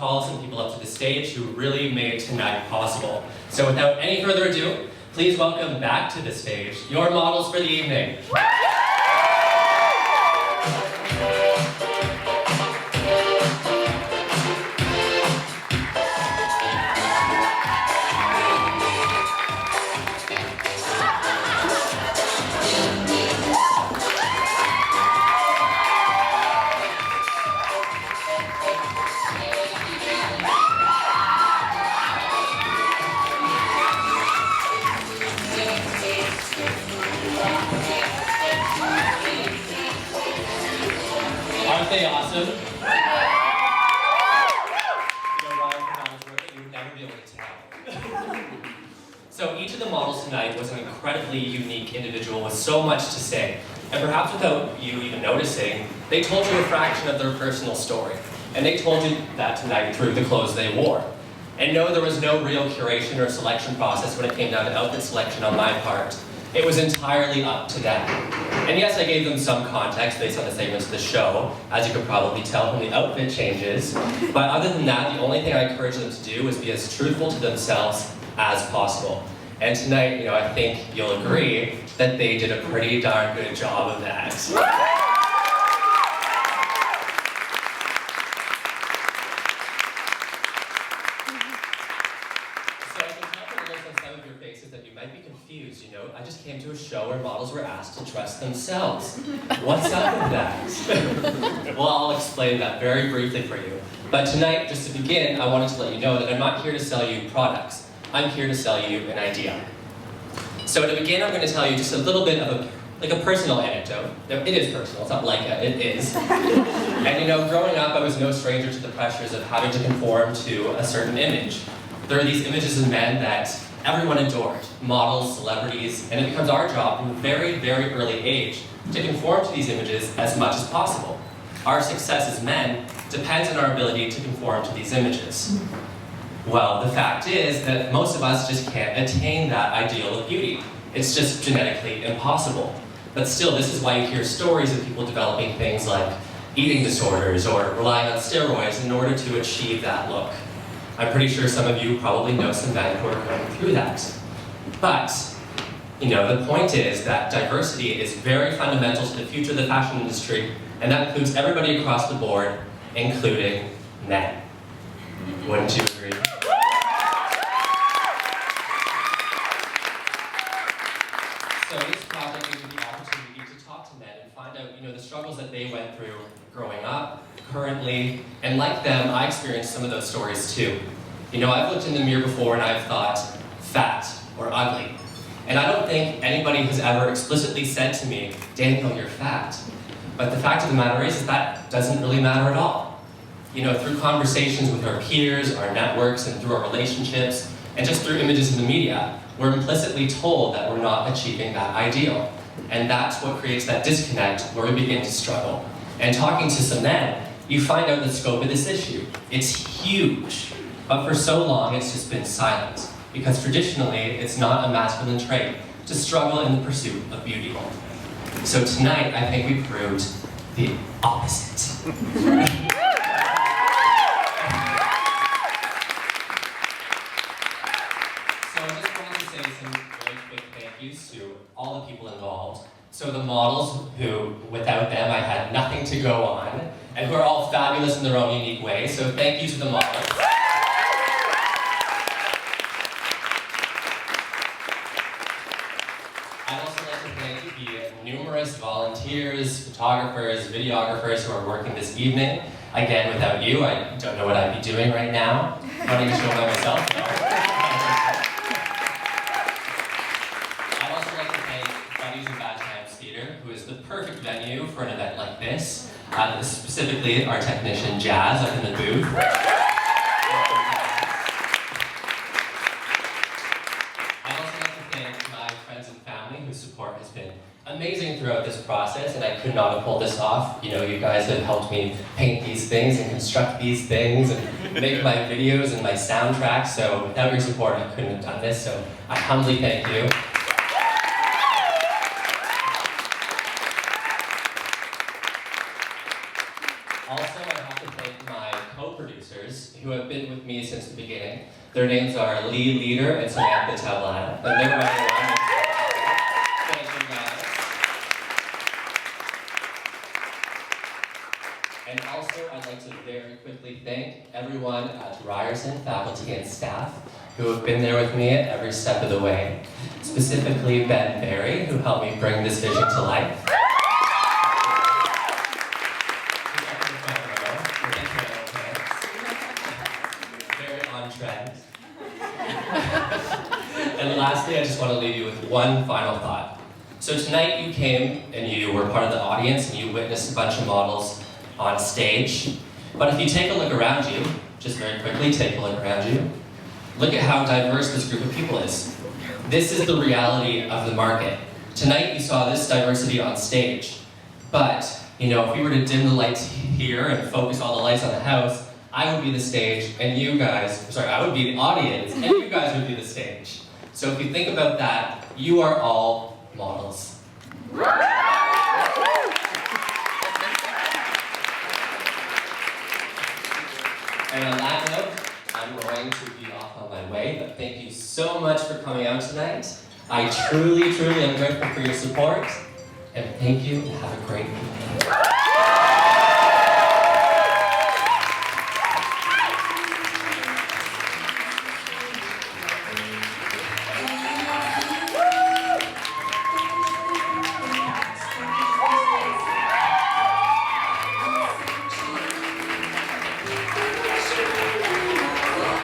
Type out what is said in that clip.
call some people up to the stage who really made tonight possible. So without any further ado, please welcome back to the stage your models for the evening. Aren't they awesome? You know, Ryan Fernandez work that you would never be able to tell. So each of the models tonight was an incredibly unique individual with so much to say. And perhaps without you even noticing, they told you a fraction of their personal story. And they told you that tonight through the clothes they wore. And no, there was no real curation or selection process when it came down to outfit selection on my part. It was entirely up to them. And yes, I gave them some context based on the segments of the show, as you could probably tell from the outfit changes. But other than that, the only thing I encouraged them to do was be as truthful to themselves as possible. And tonight, you know, I think you'll agree that they did a pretty darn good job of that. That you might be confused, you know, I just came to a show where models were asked to dress themselves. What's up with that? Well, I'll explain that very briefly for you. But tonight, just to begin, I wanted to let you know that I'm not here to sell you products. I'm here to sell you an idea. So to begin, I'm going to tell you just a little bit of a personal anecdote. No, it is personal, it's not like it is. And you know, growing up, I was no stranger to the pressures of having to conform to a certain image. There are these images of men that everyone adored, models, celebrities, and it becomes our job from a very, very early age to conform to these images as much as possible. Our success as men depends on our ability to conform to these images. Well, the fact is that most of us just can't attain that ideal of beauty. It's just genetically impossible. But still, this is why you hear stories of people developing things like eating disorders or relying on steroids in order to achieve that look. I'm pretty sure some of you probably know some men who are going through that. But, you know, the point is that diversity is very fundamental to the future of the fashion industry, and that includes everybody across the board, including men. Wouldn't you agree? So this project gives you the opportunity to talk to men and find out, you know, the struggles that they went through growing up, currently, and like them, I experienced some of those stories too. You know, I've looked in the mirror before and I've thought, fat or ugly. And I don't think anybody has ever explicitly said to me, Daniel, you're fat. But the fact of the matter is that doesn't really matter at all. You know, through conversations with our peers, our networks, and through our relationships, and just through images in the media, we're implicitly told that we're not achieving that ideal. And that's what creates that disconnect where we begin to struggle. And talking to some men, you find out the scope of this issue. It's huge, but for so long it's just been silent, because traditionally it's not a masculine trait to struggle in the pursuit of beauty. So tonight, I think we proved the opposite. So I just wanted to say some really quick thank yous to all the people involved. So the models who, without them, I had nothing to go on, and who are all fabulous in their own unique way. So thank you to the models. I'd also like to thank the numerous volunteers, photographers, videographers who are working this evening. Again, without you, I don't know what I'd be doing right now. Running a show by myself, no. Who is the perfect venue for an event like this. Specifically, our technician Jazz up in the booth. I'd also like to thank my friends and family whose support has been amazing throughout this process, and I could not have pulled this off. You know, you guys have helped me paint these things and construct these things and make my videos and my soundtrack, so without your support I couldn't have done this, so I humbly thank you. Also, I have to thank my co-producers who have Their names are Lee Leader and Samantha Tablada, and they're running around. Thank you, guys. And also, I'd like to very quickly thank everyone at Ryerson, faculty and staff, who have been there with me at every step of the way. Specifically, Ben Barry, who helped me bring this vision to life. Very on trend. And lastly, I just want to leave you with one final thought. So tonight you came and you were part of the audience and you witnessed a bunch of models on stage. But if you take a look around you, just very quickly take a look around you, look at how diverse this group of people is. This is the reality of the market. Tonight you saw this diversity on stage. But, you know, if we were to dim the lights here and focus all the lights on the house, I would be the stage and you guys, sorry, I would be the audience and you guys would be the stage. So if you think about that, you are all models. And on that note, I'm going to be off on my way, but thank you so much for coming out tonight. I truly, truly am grateful for your support, and thank you, and have a great evening.